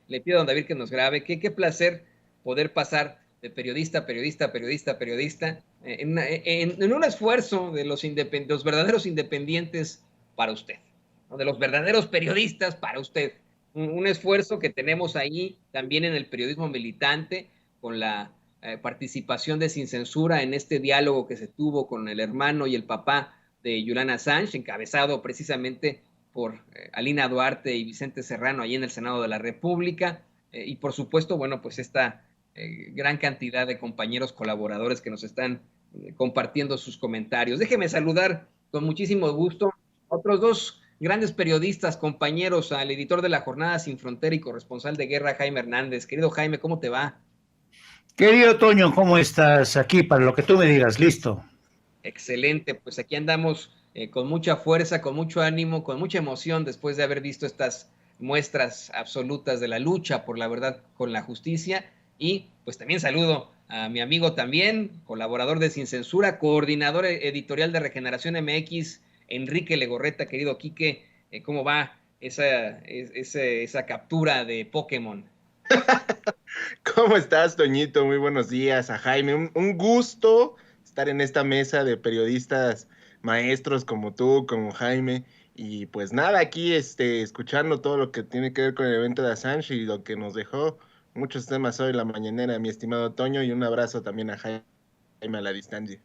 le pido a don David que nos grabe. Qué placer poder pasar de periodista a periodista, en un esfuerzo de los verdaderos independientes para usted, ¿no? De los verdaderos periodistas para usted. Un esfuerzo que tenemos ahí también en el periodismo militante, con la participación de Sin Censura en este diálogo que se tuvo con el hermano y el papá de Julian Assange, encabezado precisamente por Alina Duarte y Vicente Serrano ahí en el Senado de la República, y por supuesto, bueno, pues esta gran cantidad de compañeros colaboradores que nos están compartiendo sus comentarios. Déjeme saludar con muchísimo gusto a otros dos grandes periodistas, compañeros, al editor de La Jornada Sin Frontera y corresponsal de guerra, Jaime Hernández. Querido Jaime, ¿cómo te va? Querido Toño, ¿cómo estás? Aquí para lo que tú me digas, listo. Excelente, pues aquí andamos con mucha fuerza, con mucho ánimo, con mucha emoción después de haber visto estas muestras absolutas de la lucha por la verdad con la justicia. Y pues también saludo a mi amigo también, colaborador de Sin Censura, coordinador editorial de Regeneración MX, Enrique Legorreta. Querido Quique, ¿cómo va esa captura de Pokémon? ¿Cómo estás, Toñito? Muy buenos días. A Jaime, un gusto estar en esta mesa de periodistas maestros como tú, como Jaime. Y pues nada, aquí escuchando todo lo que tiene que ver con el evento de Assange y lo que nos dejó muchos temas hoy en la mañanera, mi estimado Toño, y un abrazo también a Jaime a la distancia.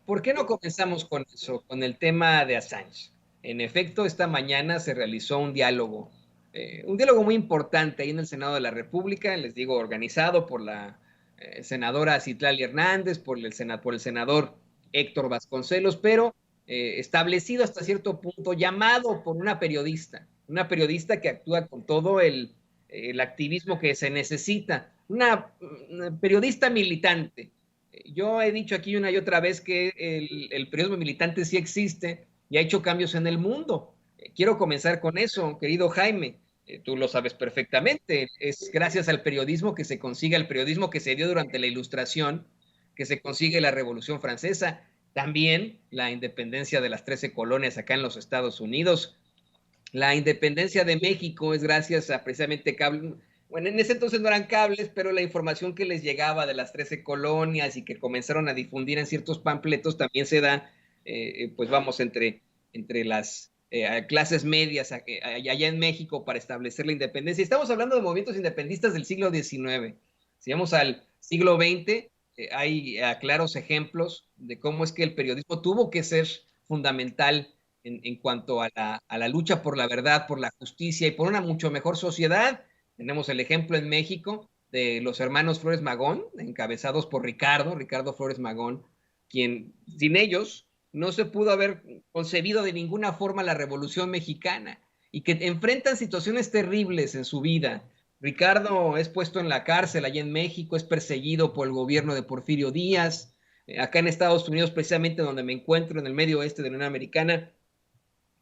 ¿Por qué no comenzamos con eso, con el tema de Assange? En efecto, esta mañana se realizó un diálogo muy importante ahí en el Senado de la República, les digo, organizado por la senadora Citlali Hernández, por el senador Héctor Vasconcelos, pero establecido hasta cierto punto, llamado por una periodista que actúa con todo el activismo que se necesita, una periodista militante. Yo he dicho aquí una y otra vez que el periodismo militante sí existe y ha hecho cambios en el mundo. Quiero comenzar con eso, querido Jaime. Tú lo sabes perfectamente. Es gracias al periodismo que se consigue, el periodismo que se dio durante la Ilustración, que se consigue la Revolución Francesa, también la independencia de las 13 colonias acá en los Estados Unidos. La independencia de México es gracias a precisamente cables. Bueno, en ese entonces no eran cables, pero la información que les llegaba de las 13 colonias y que comenzaron a difundir en ciertos panfletos también se da, pues vamos, entre las clases medias allá en México para establecer la independencia. Estamos hablando de movimientos independistas del siglo XIX. Si vamos al siglo XX, hay claros ejemplos de cómo es que el periodismo tuvo que ser fundamental en cuanto a la lucha por la verdad, por la justicia y por una mucho mejor sociedad. Tenemos el ejemplo en México de los hermanos Flores Magón, encabezados por Ricardo Flores Magón, quien sin ellos no se pudo haber concebido de ninguna forma la Revolución Mexicana y que enfrentan situaciones terribles en su vida. Ricardo es puesto en la cárcel allá en México, es perseguido por el gobierno de Porfirio Díaz. Acá en Estados Unidos, precisamente donde me encuentro, en el medio oeste de la Unión Americana,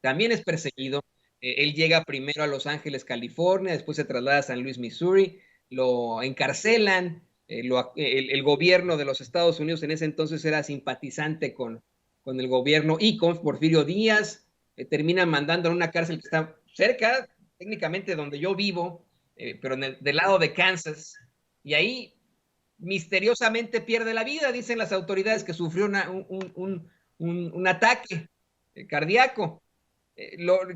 también es perseguido. Él llega primero a Los Ángeles, California, después se traslada a San Luis, Missouri, lo encarcelan, el gobierno de los Estados Unidos en ese entonces era simpatizante con el gobierno y con Porfirio Díaz, terminan mandando a una cárcel que está cerca, técnicamente donde yo vivo, pero del lado de Kansas, y ahí misteriosamente pierde la vida, dicen las autoridades que sufrió un ataque cardíaco.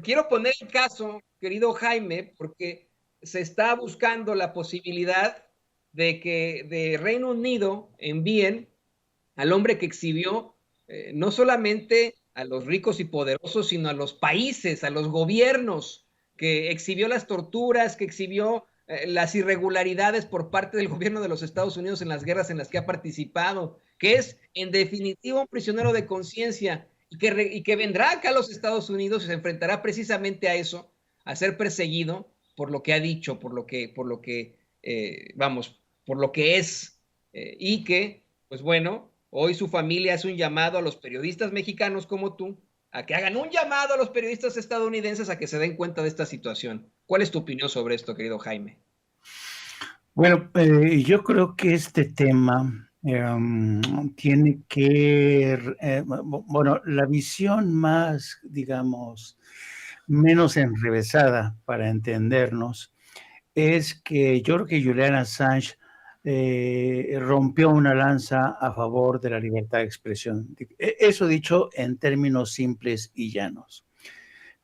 Quiero poner el caso, querido Jaime, porque se está buscando la posibilidad de que de Reino Unido envíen al hombre que exhibió no solamente a los ricos y poderosos, sino a los países, a los gobiernos, que exhibió las torturas, que exhibió las irregularidades por parte del gobierno de los Estados Unidos en las guerras en las que ha participado, que es en definitiva un prisionero de conciencia y que vendrá acá a los Estados Unidos y se enfrentará precisamente a eso, a ser perseguido por lo que ha dicho, por lo que vamos, por lo que es, y que, pues bueno, hoy su familia hace un llamado a los periodistas mexicanos como tú, a que hagan un llamado a los periodistas estadounidenses a que se den cuenta de esta situación. ¿Cuál es tu opinión sobre esto, querido Jaime? Bueno, yo creo que este tema tiene que, bueno, la visión más, digamos, menos enrevesada para entendernos es que yo creo que Julian Assange rompió una lanza a favor de la libertad de expresión. Eso dicho en términos simples y llanos.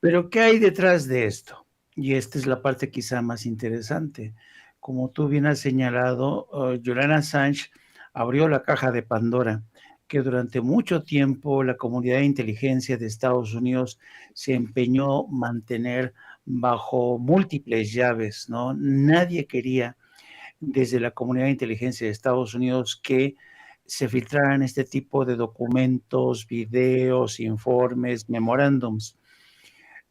Pero ¿qué hay detrás de esto? Y esta es la parte quizá más interesante. Como tú bien has señalado, Julian Assange abrió la caja de Pandora, que durante mucho tiempo la comunidad de inteligencia de Estados Unidos se empeñó mantener bajo múltiples llaves, ¿no? Nadie quería desde la comunidad de inteligencia de Estados Unidos que se filtraran este tipo de documentos, videos, informes, memorándums.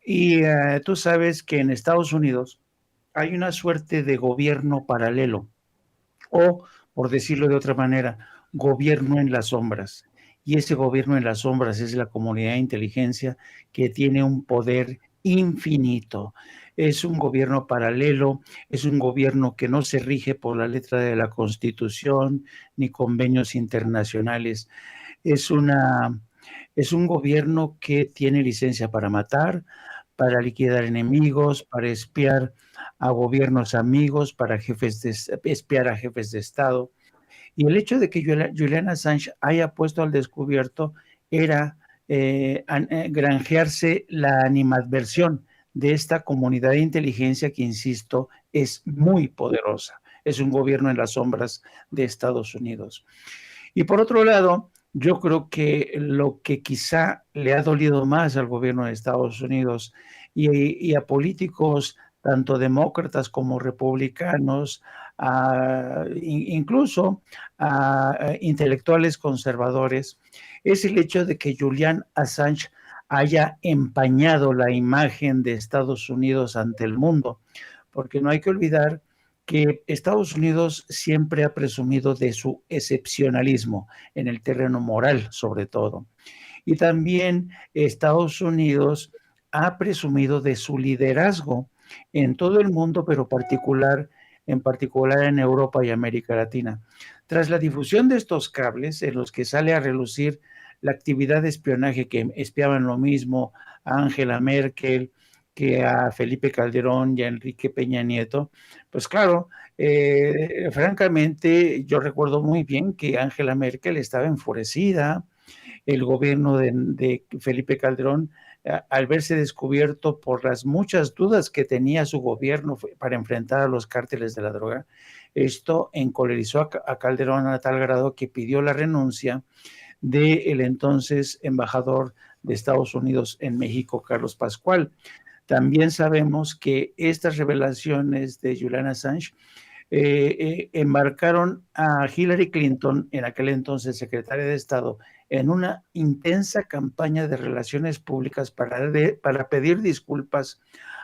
Y tú sabes que en Estados Unidos hay una suerte de gobierno paralelo, o, por decirlo de otra manera, gobierno en las sombras. Y ese gobierno en las sombras es la comunidad de inteligencia que tiene un poder infinito. Es un gobierno paralelo, es un gobierno que no se rige por la letra de la Constitución ni convenios internacionales. Es, una, es un gobierno que tiene licencia para matar, para liquidar enemigos, para espiar a gobiernos amigos, para espiar a jefes de Estado. Y el hecho de que Julian Assange haya puesto al descubierto era granjearse la animadversión de esta comunidad de inteligencia que, insisto, es muy poderosa. Es un gobierno en las sombras de Estados Unidos. Y por otro lado, yo creo que lo que quizá le ha dolido más al gobierno de Estados Unidos y a políticos, tanto demócratas como republicanos, incluso a intelectuales conservadores, es el hecho de que Julian Assange haya empañado la imagen de Estados Unidos ante el mundo, porque no hay que olvidar que Estados Unidos siempre ha presumido de su excepcionalismo en el terreno moral, sobre todo. Y también Estados Unidos ha presumido de su liderazgo en todo el mundo, pero en particular en Europa y América Latina. Tras la difusión de estos cables, en los que sale a relucir la actividad de espionaje que espiaban lo mismo a Angela Merkel, que a Felipe Calderón y a Enrique Peña Nieto, pues claro, francamente yo recuerdo muy bien que Angela Merkel estaba enfurecida, el gobierno de Felipe Calderón, al verse descubierto por las muchas dudas que tenía su gobierno para enfrentar a los cárteles de la droga, esto encolerizó a Calderón a tal grado que pidió la renuncia del entonces embajador de Estados Unidos en México, Carlos Pascual. También sabemos que estas revelaciones de Julian Assange embarcaron a Hillary Clinton, en aquel entonces secretaria de Estado, en una intensa campaña de relaciones públicas para pedir disculpas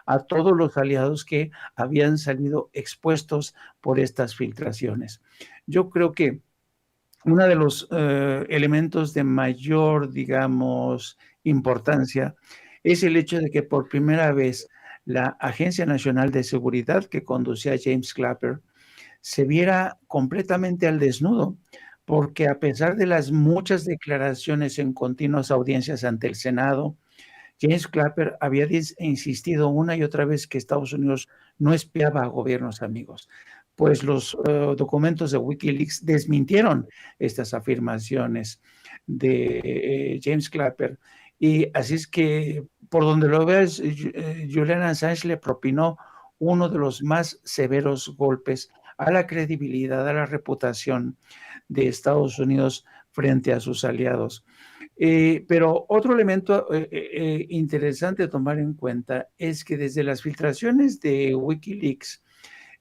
a todos los aliados que habían salido expuestos por estas filtraciones. Yo creo que uno de los elementos de mayor, digamos, importancia es el hecho de que por primera vez la Agencia Nacional de Seguridad que conducía James Clapper se viera completamente al desnudo, porque a pesar de las muchas declaraciones en continuas audiencias ante el Senado, James Clapper había insistido una y otra vez que Estados Unidos no espiaba a gobiernos amigos. Pues los documentos de Wikileaks desmintieron estas afirmaciones de James Clapper. Y así es que, por donde lo veas, Julian Assange le propinó uno de los más severos golpes a la credibilidad, a la reputación de Estados Unidos frente a sus aliados. Pero otro elemento interesante a tomar en cuenta es que desde las filtraciones de Wikileaks,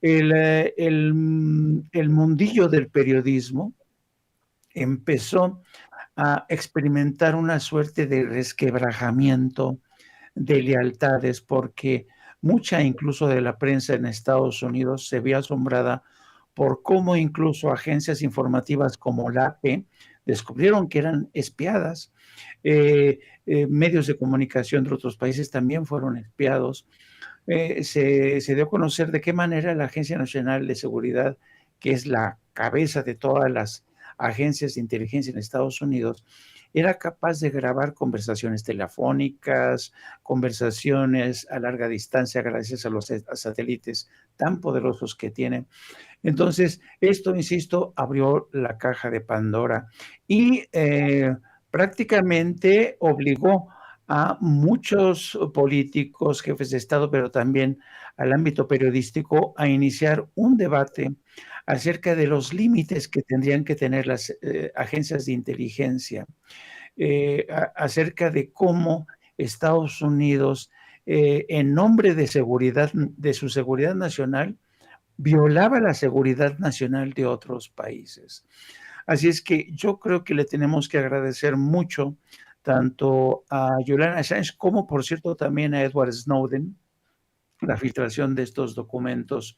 el mundillo del periodismo empezó a experimentar una suerte de resquebrajamiento de lealtades, porque mucha incluso de la prensa en Estados Unidos se vio asombrada por cómo incluso agencias informativas como la AP descubrieron que eran espiadas. Medios de comunicación de otros países también fueron espiados. Se dio a conocer de qué manera la Agencia Nacional de Seguridad, que es la cabeza de todas las agencias de inteligencia en Estados Unidos, era capaz de grabar conversaciones telefónicas, conversaciones a larga distancia gracias a los satélites tan poderosos que tienen. Entonces, esto, insisto, abrió la caja de Pandora y prácticamente obligó a muchos políticos, jefes de Estado, pero también al ámbito periodístico, a iniciar un debate acerca de los límites que tendrían que tener las agencias de inteligencia, acerca de cómo Estados Unidos, en nombre de seguridad, de su seguridad nacional, violaba la seguridad nacional de otros países. Así es que yo creo que le tenemos que agradecer mucho tanto a Julian Assange como, por cierto, también a Edward Snowden, la filtración de estos documentos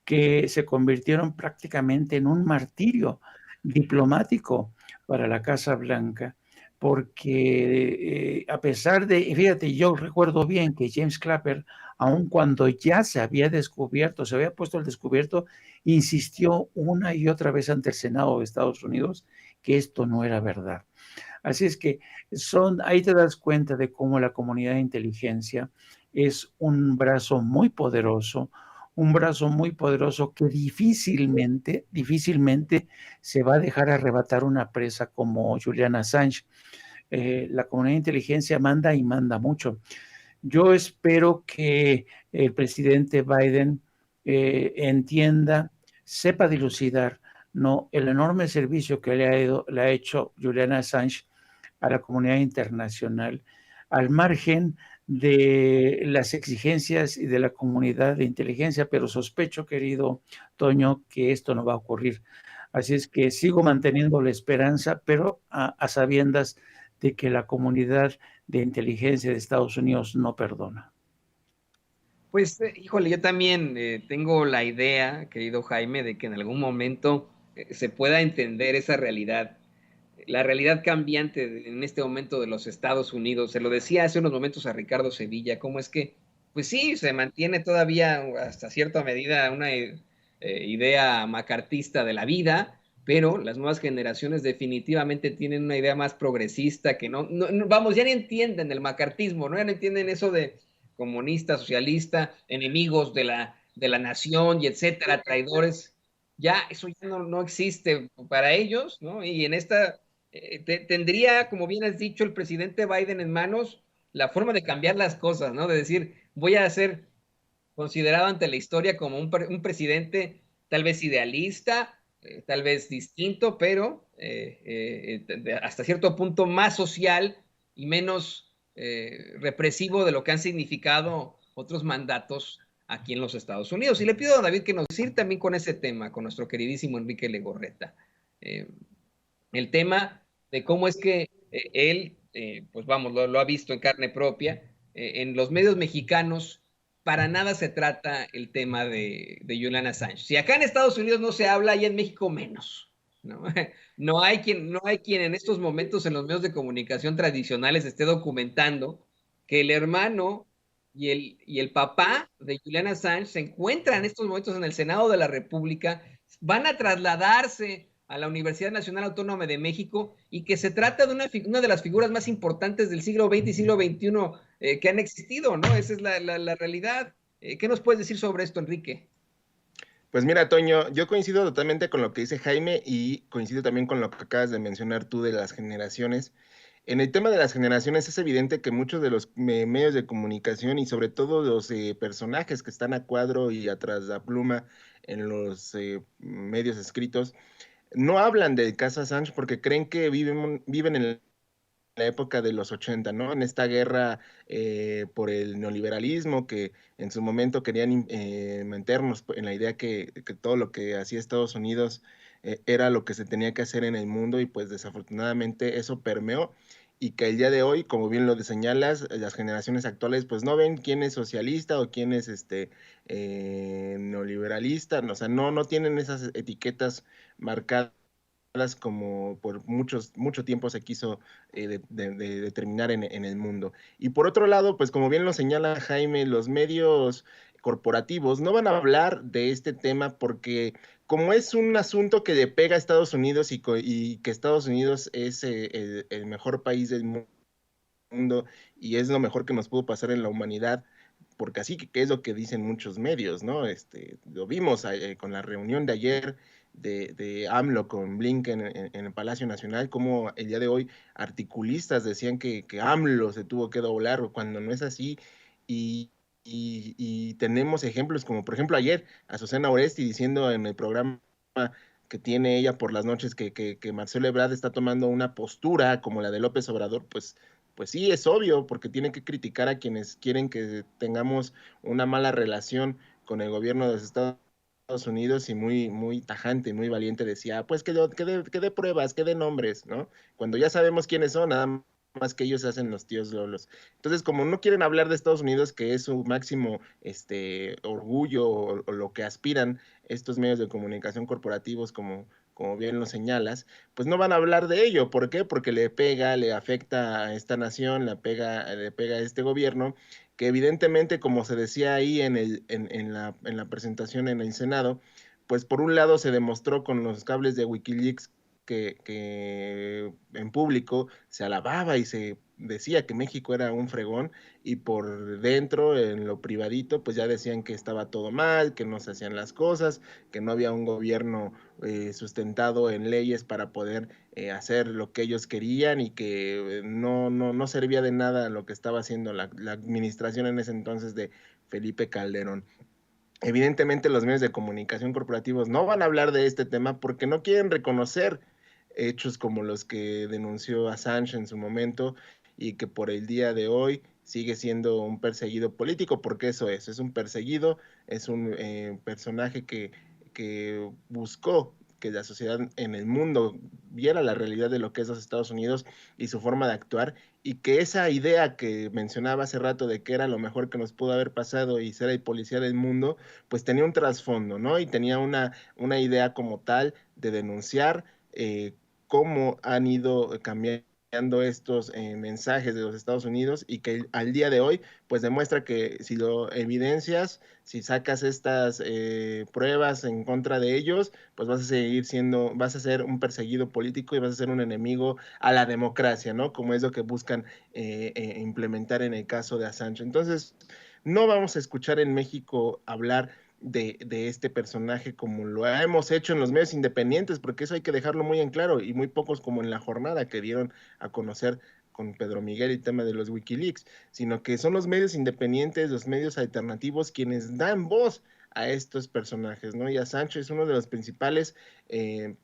que se convirtieron prácticamente en un martirio diplomático para la Casa Blanca, porque a pesar de, fíjate, yo recuerdo bien que James Clapper, aun cuando ya se había descubierto, se había puesto al descubierto, insistió una y otra vez ante el Senado de Estados Unidos que esto no era verdad. Así es que ahí te das cuenta de cómo la comunidad de inteligencia es un brazo muy poderoso, que difícilmente se va a dejar arrebatar una presa como Julian Assange. La comunidad de inteligencia manda y manda mucho. Yo espero que el presidente Biden entienda, sepa dilucidar, ¿no?, el enorme servicio que le ha hecho Julian Assange a la comunidad internacional, al margen de las exigencias y de la comunidad de inteligencia, pero sospecho, querido Toño, que esto no va a ocurrir. Así es que sigo manteniendo la esperanza, pero a sabiendas de que la comunidad de inteligencia de Estados Unidos no perdona. Pues, híjole, yo también tengo la idea, querido Jaime, de que en algún momento se pueda entender esa realidad, la realidad cambiante en este momento de los Estados Unidos. Se lo decía hace unos momentos a Ricardo Sevilla, cómo es que, pues sí, se mantiene todavía hasta cierta medida una idea macartista de la vida, pero las nuevas generaciones definitivamente tienen una idea más progresista que vamos, ya ni entienden el macartismo, ¿no? Ya no entienden eso de comunista, socialista, enemigos de la nación y etcétera, traidores. Ya eso ya no existe para ellos, ¿no? Y en esta tendría, como bien has dicho, el presidente Biden en manos la forma de cambiar las cosas, ¿no? De decir, voy a ser considerado ante la historia como un presidente tal vez idealista, tal vez distinto, pero hasta cierto punto más social y menos represivo de lo que han significado otros mandatos aquí en los Estados Unidos. Y le pido a David que nos siga también con ese tema, con nuestro queridísimo Enrique Legorreta. El tema de cómo es que él, pues vamos, lo ha visto en carne propia. En los medios mexicanos, para nada se trata el tema de Julian Assange. Si acá en Estados Unidos no se habla, y en México menos. ¿No? No hay quien en estos momentos en los medios de comunicación tradicionales esté documentando que el hermano y el papá de Julian Assange se encuentran en estos momentos en el Senado de la República, van a trasladarse a la Universidad Nacional Autónoma de México y que se trata de una de las figuras más importantes del siglo XX y siglo XXI que han existido, ¿no? Esa es la realidad. ¿Qué nos puedes decir sobre esto, Enrique? Pues mira, Toño, yo coincido totalmente con lo que dice Jaime y coincido también con lo que acabas de mencionar tú de las generaciones. En el tema de las generaciones es evidente que muchos de los medios de comunicación y sobre todo los personajes que están a cuadro y atrás de la pluma en los medios escritos no hablan del caso Assange porque creen que viven en la época de los 80, ¿no? En esta guerra por el neoliberalismo que en su momento querían meternos en la idea que todo lo que hacía Estados Unidos era lo que se tenía que hacer en el mundo y pues desafortunadamente eso permeó y que el día de hoy, como bien lo señalas, las generaciones actuales pues no ven quién es socialista o quién es neoliberalista, o sea, no tienen esas etiquetas marcadas como por mucho tiempo se quiso de determinar en el mundo. Y por otro lado, pues como bien lo señala Jaime, los medios corporativos no van a hablar de este tema porque como es un asunto que le pega a Estados Unidos y que Estados Unidos es el mejor país del mundo y es lo mejor que nos pudo pasar en la humanidad, porque así que es lo que dicen muchos medios, ¿no? Lo vimos con la reunión de ayer de AMLO con Blinken en el Palacio Nacional, como el día de hoy articulistas decían que AMLO se tuvo que doblar, cuando no es así, y, y tenemos ejemplos como, por ejemplo, ayer Azucena Oresti diciendo en el programa que tiene ella por las noches que Marcelo Ebrard está tomando una postura como la de López Obrador, pues sí, es obvio, porque tiene que criticar a quienes quieren que tengamos una mala relación con el gobierno de los Estados Unidos y muy tajante, muy valiente decía, pues que dé pruebas, que dé nombres, ¿no? Cuando ya sabemos quiénes son, nada más que ellos hacen los tíos lolos. Entonces, como no quieren hablar de Estados Unidos, que es su máximo orgullo o lo que aspiran estos medios de comunicación corporativos como bien lo señalas, pues no van a hablar de ello. ¿Por qué? Porque le pega, le afecta a esta nación, le pega a este gobierno, que evidentemente, como se decía ahí en la presentación en el Senado, pues por un lado se demostró con los cables de Wikileaks que en público se alababa y se decía que México era un fregón y por dentro, en lo privadito, pues ya decían que estaba todo mal, que no se hacían las cosas, que no había un gobierno sustentado en leyes para poder hacer lo que ellos querían y que no servía de nada lo que estaba haciendo la administración en ese entonces de Felipe Calderón. Evidentemente los medios de comunicación corporativos no van a hablar de este tema porque no quieren reconocer hechos como los que denunció Assange en su momento y que por el día de hoy sigue siendo un perseguido político, porque eso es un perseguido, es un personaje que buscó que la sociedad en el mundo viera la realidad de lo que es los Estados Unidos y su forma de actuar, y que esa idea que mencionaba hace rato de que era lo mejor que nos pudo haber pasado y ser el policía del mundo, pues tenía un trasfondo, ¿no? Y tenía una idea como tal de denunciar cómo han ido cambiando estos mensajes de los Estados Unidos y que al día de hoy pues demuestra que si lo evidencias, si sacas estas pruebas en contra de ellos, pues vas a ser un perseguido político y vas a ser un enemigo a la democracia, ¿no? Como es lo que buscan implementar en el caso de Assange. Entonces, no vamos a escuchar en México hablar de este personaje como lo hemos hecho en los medios independientes, porque eso hay que dejarlo muy en claro, y muy pocos como en la jornada que dieron a conocer con Pedro Miguel el tema de los Wikileaks, sino que son los medios independientes, los medios alternativos quienes dan voz a estos personajes, ¿no? Y Assange es uno de los principales,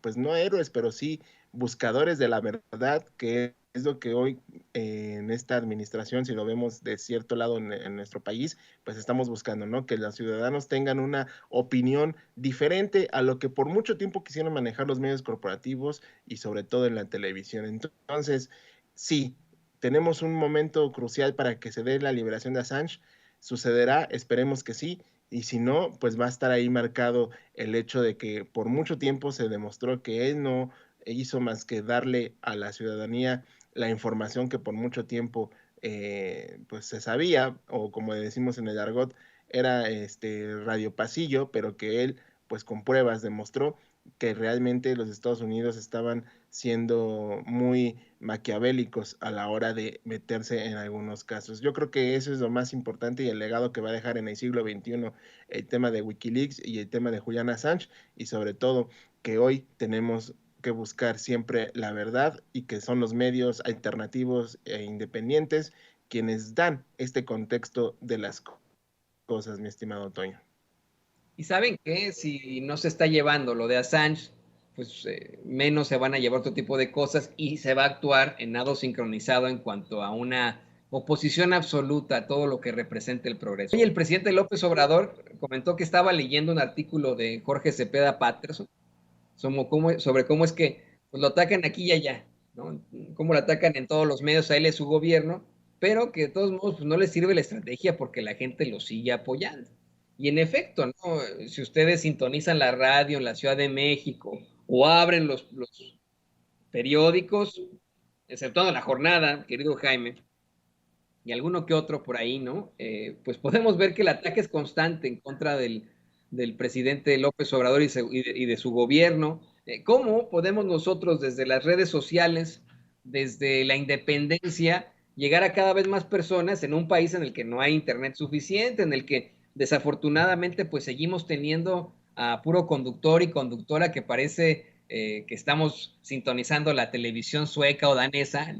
pues no héroes, pero sí buscadores de la verdad, que es lo que hoy en esta administración, si lo vemos de cierto lado en nuestro país, pues estamos buscando, ¿no? Que los ciudadanos tengan una opinión diferente a lo que por mucho tiempo quisieron manejar los medios corporativos y sobre todo en la televisión. Entonces, sí, tenemos un momento crucial para que se dé la liberación de Assange. Sucederá, esperemos que sí, y si no, pues va a estar ahí marcado el hecho de que por mucho tiempo se demostró que él no hizo más que darle a la ciudadanía la información que por mucho tiempo pues se sabía, o como decimos en el argot, era radio pasillo, pero que él pues con pruebas demostró que realmente los Estados Unidos estaban siendo muy maquiavélicos a la hora de meterse en algunos casos. Yo creo que eso es lo más importante y el legado que va a dejar en el siglo XXI el tema de Wikileaks y el tema de Julian Assange, y sobre todo que hoy tenemos que buscar siempre la verdad y que son los medios alternativos e independientes quienes dan este contexto de las cosas, mi estimado Toño. Y saben que si no se está llevando lo de Assange, pues menos se van a llevar otro tipo de cosas y se va a actuar en nado sincronizado en cuanto a una oposición absoluta a todo lo que representa el progreso. Hoy el presidente López Obrador comentó que estaba leyendo un artículo de Jorge Cepeda Patterson sobre cómo es que pues, lo atacan aquí y allá, ¿no? Cómo lo atacan en todos los medios a él y a su gobierno, pero que de todos modos pues, no les sirve la estrategia porque la gente lo sigue apoyando. Y en efecto, ¿no? Si ustedes sintonizan la radio en la Ciudad de México o abren los periódicos, exceptuando La Jornada, querido Jaime, y alguno que otro por ahí, ¿no? Pues podemos ver que el ataque es constante en contra del presidente López Obrador y de su gobierno. ¿Cómo podemos nosotros desde las redes sociales, desde la independencia, llegar a cada vez más personas en un país en el que no hay internet suficiente, en el que desafortunadamente pues seguimos teniendo a puro conductor y conductora que parece que estamos sintonizando la televisión sueca o danesa,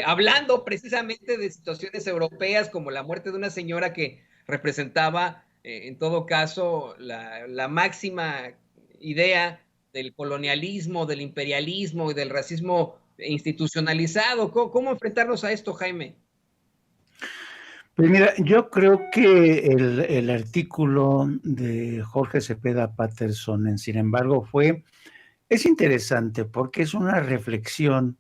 hablando precisamente de situaciones europeas como la muerte de una señora que representaba en todo caso la máxima idea del colonialismo, del imperialismo y del racismo institucionalizado? ¿Cómo enfrentarnos a esto, Jaime? Pues mira, yo creo que el artículo de Jorge Cepeda Patterson, sin embargo, es interesante porque es una reflexión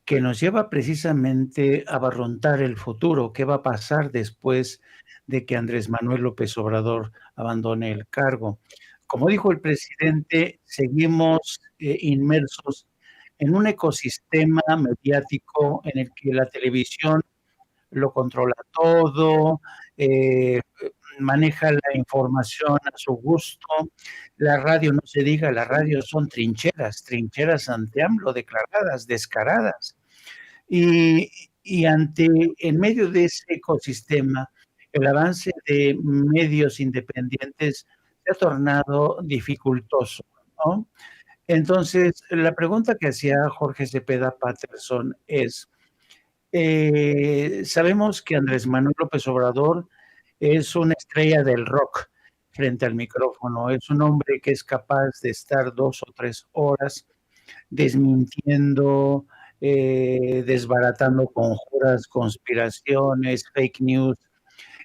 que nos lleva precisamente a barrontar el futuro, qué va a pasar después de que Andrés Manuel López Obrador abandone el cargo. Como dijo el presidente, seguimos inmersos en un ecosistema mediático en el que la televisión lo controla todo, maneja la información a su gusto. La radio, no se diga, la radio son trincheras ante AMLO, declaradas, descaradas. En medio de ese ecosistema, el avance de medios independientes se ha tornado dificultoso, ¿no? Entonces, la pregunta que hacía Jorge Cepeda Patterson es, sabemos que Andrés Manuel López Obrador es una estrella del rock frente al micrófono, es un hombre que es capaz de estar 2 o 3 horas desmintiendo, desbaratando conjuras, conspiraciones, fake news.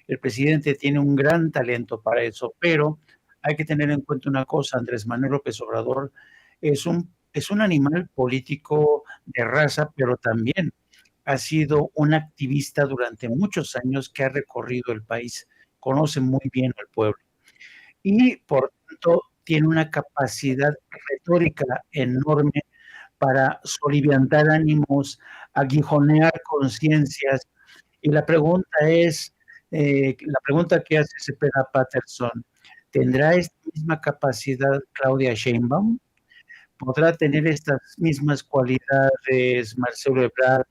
El presidente tiene un gran talento para eso, pero hay que tener en cuenta una cosa: Andrés Manuel López Obrador es un animal político de raza, pero también ha sido un activista durante muchos años que ha recorrido el país, conoce muy bien al pueblo y por tanto tiene una capacidad retórica enorme para soliviantar ánimos, aguijonear conciencias. Y la pregunta que hace Cepeda Patterson, ¿tendrá esta misma capacidad Claudia Sheinbaum? ¿Podrá tener estas mismas cualidades Marcelo Ebrard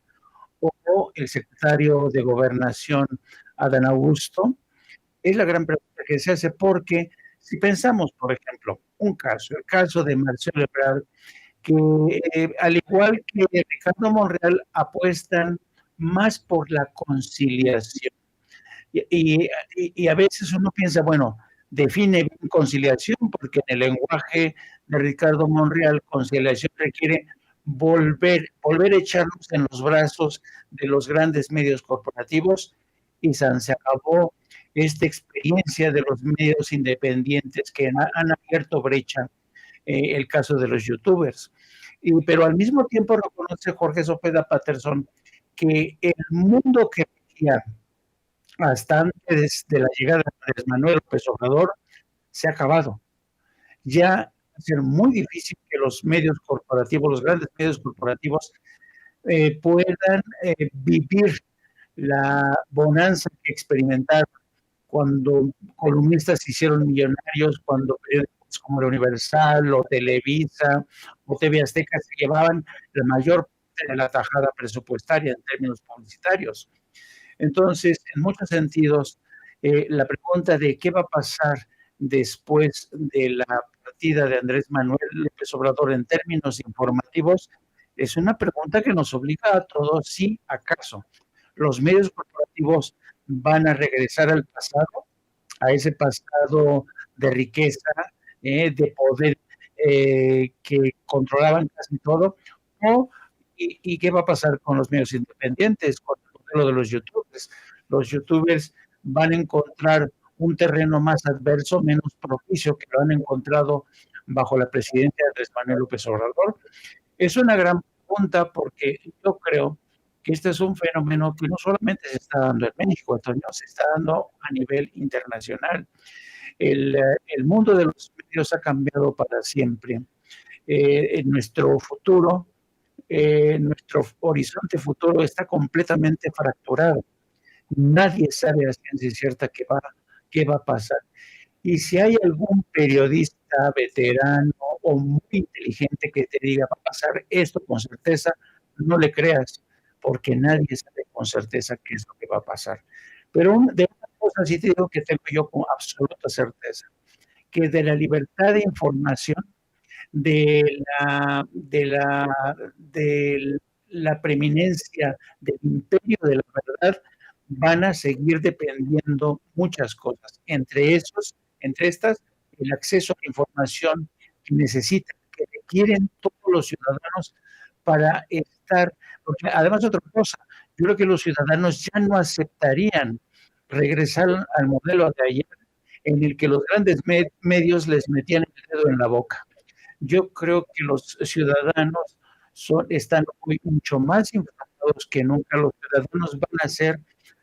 o el secretario de Gobernación, Adán Augusto? Es la gran pregunta que se hace, porque si pensamos, por ejemplo, el caso de Marcelo Ebrard, que al igual que Ricardo Monreal apuestan más por la conciliación. Y a veces uno piensa, bueno, define bien conciliación, porque en el lenguaje de Ricardo Monreal, conciliación requiere volver a echarnos en los brazos de los grandes medios corporativos, y se acabó esta experiencia de los medios independientes que han abierto brecha, el caso de los youtubers. Pero al mismo tiempo reconoce Jorge Cepeda Patterson que el mundo que veía hasta antes de la llegada de Andrés Manuel López Obrador se ha acabado. Ya va a ser muy difícil que los medios corporativos, los grandes medios corporativos, puedan vivir la bonanza que experimentaron cuando columnistas se hicieron millonarios, cuando periódicos como la Universal o Televisa o TV Azteca se llevaban la mayor parte de la tajada presupuestaria en términos publicitarios. Entonces, en muchos sentidos, la pregunta de qué va a pasar después de la partida de Andrés Manuel López Obrador en términos informativos es una pregunta que nos obliga a todos, sí, acaso los medios corporativos van a regresar al pasado, a ese pasado de riqueza, de poder, que controlaban casi todo, y qué va a pasar con los medios independientes, con el modelo de los youtubers. Los youtubers van a encontrar un terreno más adverso, menos propicio que lo han encontrado bajo la presidencia de Andrés Manuel López Obrador. Es una gran pregunta, porque yo creo que este es un fenómeno que no solamente se está dando en México, Antonio, se está dando a nivel internacional. El mundo de los medios ha cambiado para siempre. En nuestro futuro, nuestro horizonte futuro está completamente fracturado. Nadie sabe a ciencia cierta qué va a pasar. Y si hay algún periodista veterano o muy inteligente que te diga va a pasar esto con certeza, no le creas, porque nadie sabe con certeza qué es lo que va a pasar. Pero de una cosa sí te digo que tengo yo con absoluta certeza, que de la libertad de información, de la preeminencia del imperio de la verdad, van a seguir dependiendo muchas cosas. Entre estas, el acceso a la información que necesitan, que requieren todos los ciudadanos para estar, porque además otra cosa, yo creo que los ciudadanos ya no aceptarían regresar al modelo de ayer en el que los grandes medios les metían el dedo en la boca. Yo creo que los ciudadanos están hoy mucho más informados que nunca. Los ciudadanos van a ser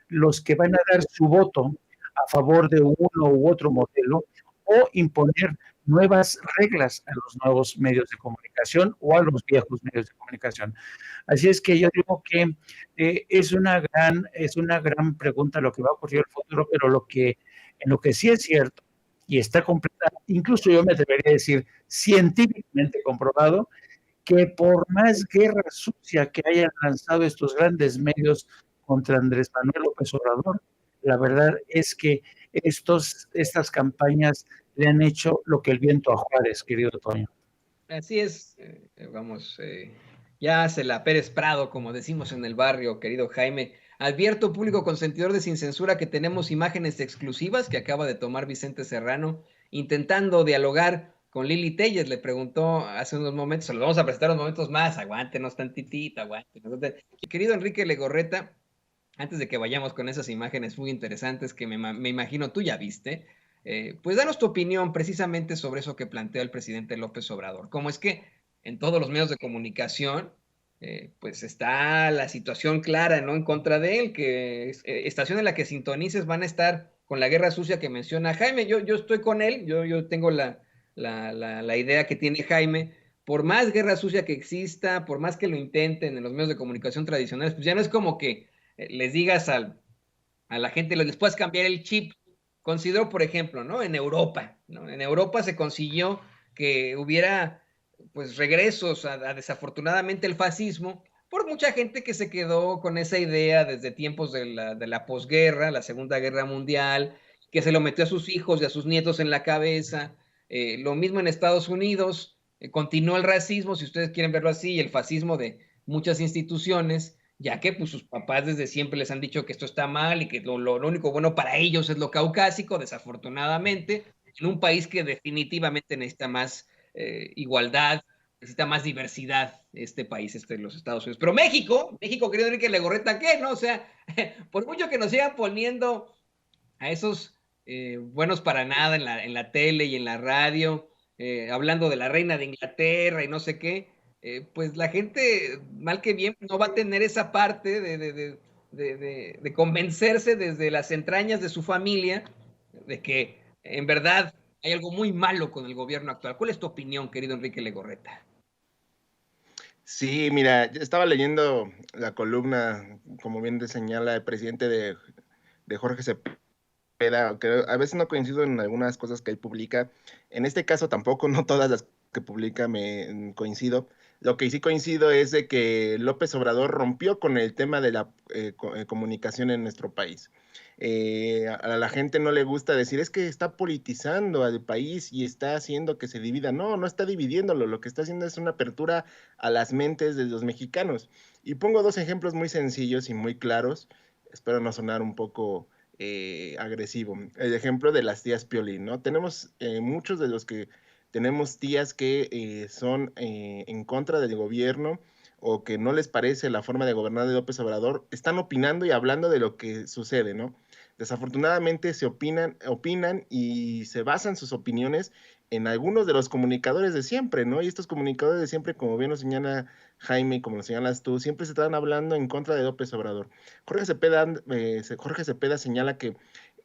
los que van a dar su voto a favor de uno u otro modelo o imponer nuevas reglas a los nuevos medios de comunicación o a los viejos medios de comunicación. Así es que yo digo que es una gran pregunta lo que va a ocurrir en el futuro, pero en lo que sí es cierto y está completa, incluso yo me atrevería a decir científicamente comprobado, que por más guerra sucia que hayan lanzado estos grandes medios contra Andrés Manuel López Obrador, la verdad es que estas campañas le han hecho lo que el viento a Juárez, querido Toño. Así es, vamos, ya se la Pérez Prado, como decimos en el barrio, querido Jaime. Advierto, público consentidor de Sin Censura, que tenemos imágenes exclusivas que acaba de tomar Vicente Serrano, intentando dialogar con Lili Telles. Le preguntó hace unos momentos, se los vamos a presentar unos momentos más, aguántenos tantitito, aguántenos. Querido Enrique Legorreta, antes de que vayamos con esas imágenes muy interesantes que me imagino tú ya viste, pues danos tu opinión precisamente sobre eso que plantea el presidente López Obrador. ¿Cómo es que en todos los medios de comunicación, pues está la situación clara, ¿no? En contra de él, que estación en la que sintonices van a estar con la guerra sucia que menciona Jaime? Yo estoy con él, yo tengo la idea que tiene Jaime. Por más guerra sucia que exista, por más que lo intenten en los medios de comunicación tradicionales, pues ya no es como que les digas a la gente, les puedes cambiar el chip. Considero, por ejemplo, ¿no? En Europa, ¿no? En Europa se consiguió que hubiera, pues, regresos a desafortunadamente el fascismo, por mucha gente que se quedó con esa idea desde tiempos de la posguerra, la Segunda Guerra Mundial, que se lo metió a sus hijos y a sus nietos en la cabeza. Lo mismo en Estados Unidos, continuó el racismo, si ustedes quieren verlo así, y el fascismo de muchas instituciones, ya que pues sus papás desde siempre les han dicho que esto está mal y que lo único bueno para ellos es lo caucásico, desafortunadamente, en un país que definitivamente necesita más igualdad, necesita más diversidad, este país, los Estados Unidos. Pero México, querido Enrique Legorreta, ¿qué? ¿No? O sea, por mucho que nos sigan poniendo a esos buenos para nada en la tele y en la radio, hablando de la reina de Inglaterra y no sé qué, pues la gente, mal que bien, no va a tener esa parte de convencerse desde las entrañas de su familia de que en verdad hay algo muy malo con el gobierno actual. ¿Cuál es tu opinión, querido Enrique Legorreta? Sí, mira, estaba leyendo la columna, como bien te señala el presidente de Jorge Cepeda, que a veces no coincido en algunas cosas que él publica. En este caso tampoco, no todas las que publica me coincido. Lo que sí coincido es de que López Obrador rompió con el tema de la comunicación en nuestro país. A la gente no le gusta decir, es que está politizando al país y está haciendo que se divida. No, no está dividiéndolo, lo que está haciendo es una apertura a las mentes de los mexicanos. Y pongo dos ejemplos muy sencillos y muy claros, espero no sonar un poco agresivo. El ejemplo de las tías Piolín, ¿no? Tenemos muchos de los que tenemos tías que son en contra del gobierno o que no les parece la forma de gobernar de López Obrador, están opinando y hablando de lo que sucede, ¿no? Desafortunadamente se opinan y se basan sus opiniones en algunos de los comunicadores de siempre, ¿no? Y estos comunicadores de siempre, como bien lo señala Jaime y como lo señalas tú, siempre se están hablando en contra de López Obrador. Jorge Cepeda señala que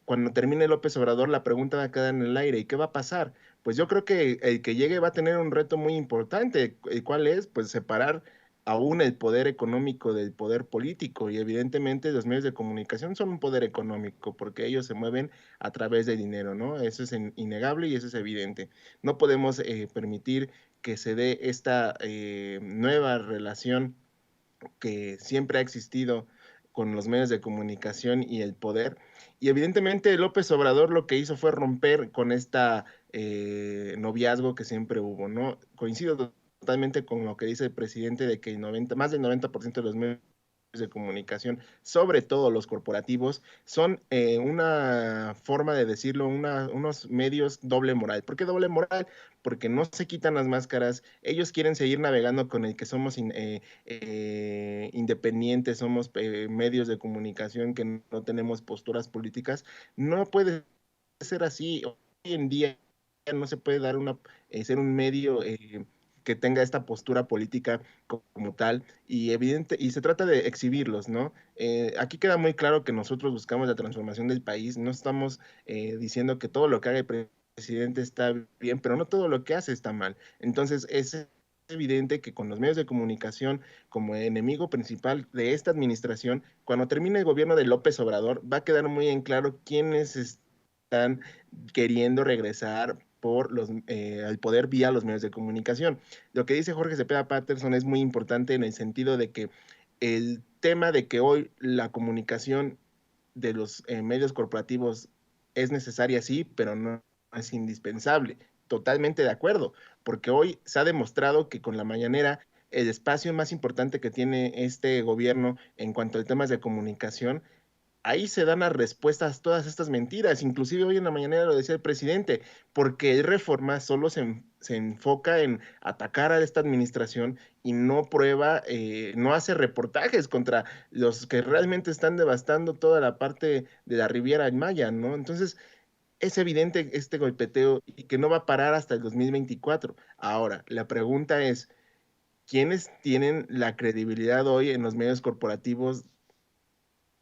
cuando termine López Obrador la pregunta va a quedar en el aire. ¿Y qué va a pasar? Pues yo creo que el que llegue va a tener un reto muy importante. ¿Cuál es? Pues separar aún el poder económico del poder político, y evidentemente los medios de comunicación son un poder económico porque ellos se mueven a través de dinero, ¿no? Eso es innegable y eso es evidente. No podemos permitir que se dé esta nueva relación que siempre ha existido con los medios de comunicación y el poder. Y evidentemente López Obrador lo que hizo fue romper con esta noviazgo que siempre hubo, ¿no? Coincido totalmente con lo que dice el presidente de que más del 90% de los medios de comunicación, sobre todo los corporativos, son una forma de decirlo, unos medios doble moral. ¿Por qué doble moral? Porque no se quitan las máscaras, ellos quieren seguir navegando con el que somos independientes, somos medios de comunicación que no tenemos posturas políticas. No puede ser así. Hoy en día no se puede dar ser un medio que tenga esta postura política como tal y evidente, y se trata de exhibirlos, ¿no? Aquí queda muy claro que nosotros buscamos la transformación del país, no estamos diciendo que todo lo que haga el presidente está bien, pero no todo lo que hace está mal. Entonces, es evidente que con los medios de comunicación como enemigo principal de esta administración, cuando termine el gobierno de López Obrador, va a quedar muy en claro quiénes están queriendo regresar al poder vía los medios de comunicación. Lo que dice Jorge Cepeda Patterson es muy importante en el sentido de que el tema de que hoy la comunicación de los medios corporativos es necesaria, sí, pero no es indispensable. Totalmente de acuerdo, porque hoy se ha demostrado que con la mañanera el espacio más importante que tiene este gobierno en cuanto a temas de comunicación, ahí se dan las respuestas a todas estas mentiras. Inclusive hoy en la mañana lo decía el presidente, porque el Reforma solo se enfoca en atacar a esta administración y no prueba, no hace reportajes contra los que realmente están devastando toda la parte de la Riviera Maya, ¿no? Entonces, es evidente este golpeteo y que no va a parar hasta el 2024. Ahora, la pregunta es, ¿quiénes tienen la credibilidad hoy en los medios corporativos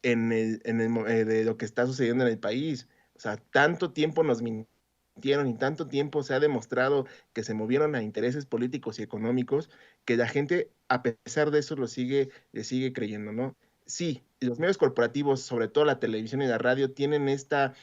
de lo que está sucediendo en el país? O sea, tanto tiempo nos mintieron y tanto tiempo se ha demostrado que se movieron a intereses políticos y económicos que la gente, a pesar de eso, le sigue creyendo, ¿no? Sí, los medios corporativos, sobre todo la televisión y la radio, tienen esta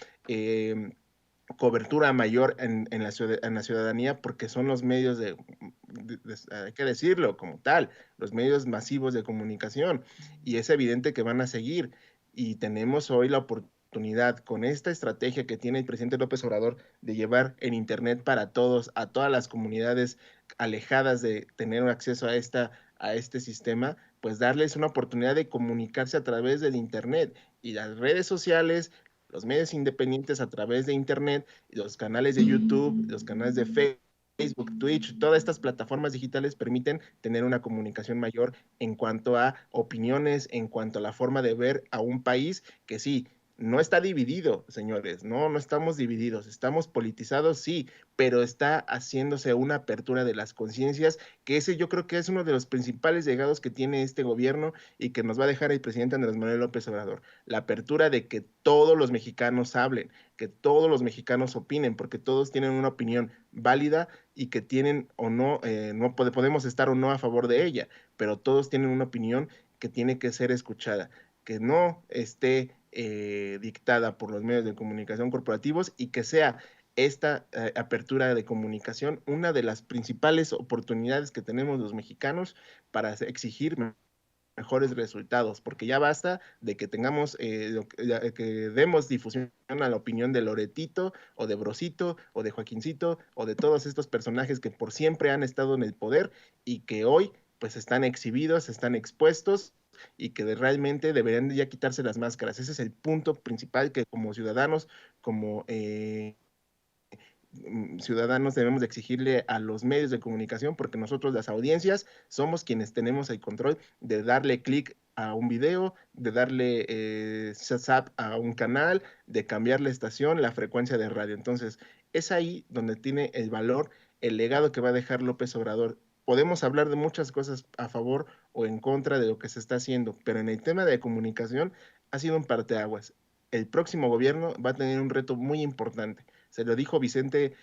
cobertura mayor en la ciudadanía porque son los medios hay que decirlo como tal, los medios masivos de comunicación, y es evidente que van a seguir, y tenemos hoy la oportunidad con esta estrategia que tiene el presidente López Obrador de llevar el Internet para todos, a todas las comunidades alejadas de tener acceso a este sistema, pues darles una oportunidad de comunicarse a través del Internet y las redes sociales, los medios independientes a través de Internet, los canales de YouTube, los canales de Facebook, Twitch, todas estas plataformas digitales permiten tener una comunicación mayor en cuanto a opiniones, en cuanto a la forma de ver a un país que sí, no está dividido, señores, no estamos divididos, estamos politizados, sí, pero está haciéndose una apertura de las conciencias, que ese yo creo que es uno de los principales legados que tiene este gobierno y que nos va a dejar el presidente Andrés Manuel López Obrador, la apertura de que todos los mexicanos hablen, que todos los mexicanos opinen, porque todos tienen una opinión válida y que tienen o no, podemos estar o no a favor de ella, pero todos tienen una opinión que tiene que ser escuchada, que no esté dictada por los medios de comunicación corporativos y que sea esta apertura de comunicación una de las principales oportunidades que tenemos los mexicanos para exigir mejores resultados, porque ya basta de que tengamos, que demos difusión a la opinión de Loretito, o de Brosito, o de Joaquincito, o de todos estos personajes que por siempre han estado en el poder y que hoy pues están exhibidos, están expuestos y que realmente deberían ya quitarse las máscaras. Ese es el punto principal que como ciudadanos, como ciudadanos debemos de exigirle a los medios de comunicación, porque nosotros las audiencias somos quienes tenemos el control de darle clic a un video, de darle zap a un canal, de cambiar la estación, la frecuencia de radio. Entonces, es ahí donde tiene el valor, el legado que va a dejar López Obrador. Podemos hablar de muchas cosas a favor o en contra de lo que se está haciendo, pero en el tema de comunicación ha sido un parteaguas. El próximo gobierno va a tener un reto muy importante, Se lo dijo Vicente,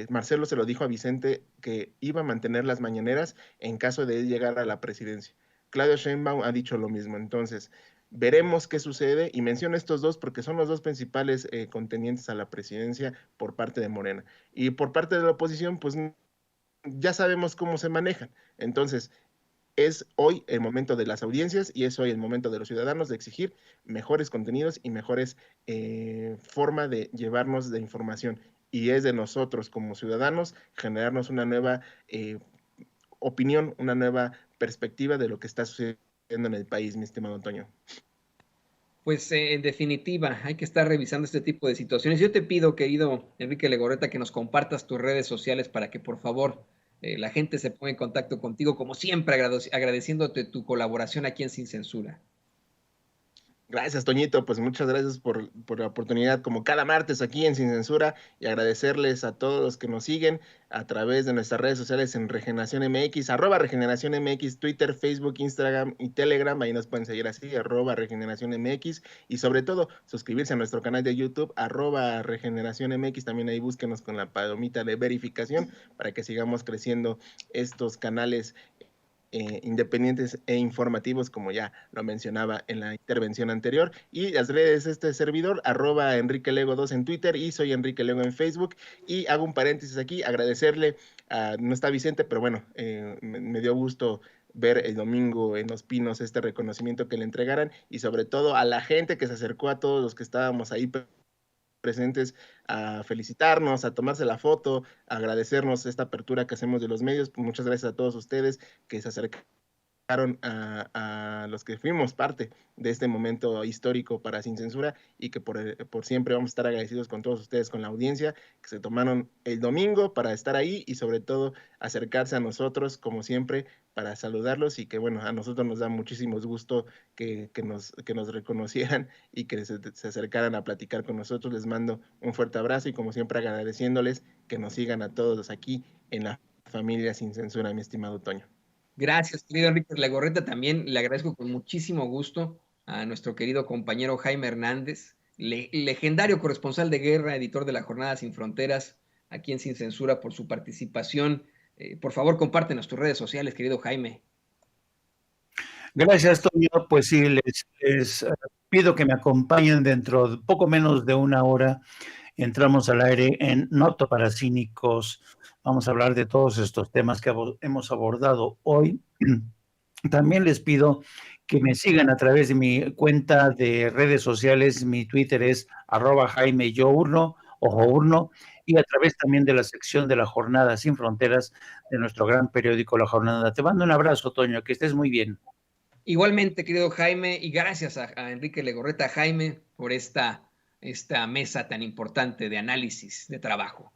Marcelo se lo dijo a Vicente que iba a mantener las mañaneras en caso de él llegar a la presidencia. Claudia Sheinbaum ha dicho lo mismo. Entonces, veremos qué sucede, y menciono estos dos porque son los dos principales contendientes a la presidencia por parte de Morena. Y por parte de la oposición, pues ya sabemos cómo se manejan. Entonces, es hoy el momento de las audiencias y es hoy el momento de los ciudadanos de exigir mejores contenidos y mejores forma de llevarnos de información. Y es de nosotros como ciudadanos generarnos una nueva opinión, una nueva perspectiva de lo que está sucediendo en el país, mi estimado Antonio. Pues en definitiva, hay que estar revisando este tipo de situaciones. Yo te pido, querido Enrique Legorreta, que nos compartas tus redes sociales para que por favor la gente se ponga en contacto contigo, como siempre, agradeciéndote tu colaboración aquí en Sin Censura. Gracias, Toñito. Pues muchas gracias por la oportunidad, como cada martes aquí en Sin Censura, y agradecerles a todos los que nos siguen a través de nuestras redes sociales en Regeneración MX, @Regeneración MX, Twitter, Facebook, Instagram y Telegram. Ahí nos pueden seguir así, @Regeneración MX, y sobre todo suscribirse a nuestro canal de YouTube, @Regeneración MX. También ahí búsquenos con la palomita de verificación para que sigamos creciendo estos canales independientes e informativos, como ya lo mencionaba en la intervención anterior. Y las redes, este servidor, @EnriqueLego2 en Twitter, y soy Enrique Lego en Facebook. Y hago un paréntesis aquí, agradecerle no está Vicente, pero bueno, me dio gusto ver el domingo en Los Pinos este reconocimiento que le entregaran, y sobre todo a la gente que se acercó, a todos los que estábamos ahí presentes, a felicitarnos, a tomarse la foto, a agradecernos esta apertura que hacemos de los medios. Pues muchas gracias a todos ustedes que se acercaron a los que fuimos parte de este momento histórico para Sin Censura, y que por siempre vamos a estar agradecidos con todos ustedes, con la audiencia que se tomaron el domingo para estar ahí, y sobre todo acercarse a nosotros como siempre para saludarlos, y que bueno, a nosotros nos da muchísimo gusto que nos reconocieran y que se acercaran a platicar con nosotros. Les mando un fuerte abrazo, y como siempre agradeciéndoles que nos sigan a todos aquí en la familia Sin Censura, mi estimado Toño. Gracias, querido Enrique Legorreta. También le agradezco con muchísimo gusto a nuestro querido compañero Jaime Hernández, legendario corresponsal de guerra, editor de La Jornada Sin Fronteras, aquí en Sin Censura, por su participación. Por favor, compártenos tus redes sociales, querido Jaime. Gracias, Toño. Pues sí, les pido que me acompañen dentro de poco menos de una hora. Entramos al aire en Noto para Cínicos. Vamos a hablar de todos estos temas que hemos abordado hoy. También les pido que me sigan a través de mi cuenta de redes sociales. Mi Twitter es @JaimeYourno o Journo, y a través también de la sección de La Jornada Sin Fronteras de nuestro gran periódico La Jornada. Te mando un abrazo, Toño, que estés muy bien. Igualmente, querido Jaime, y gracias a Enrique Legorreta, Jaime, por esta mesa tan importante de análisis, de trabajo.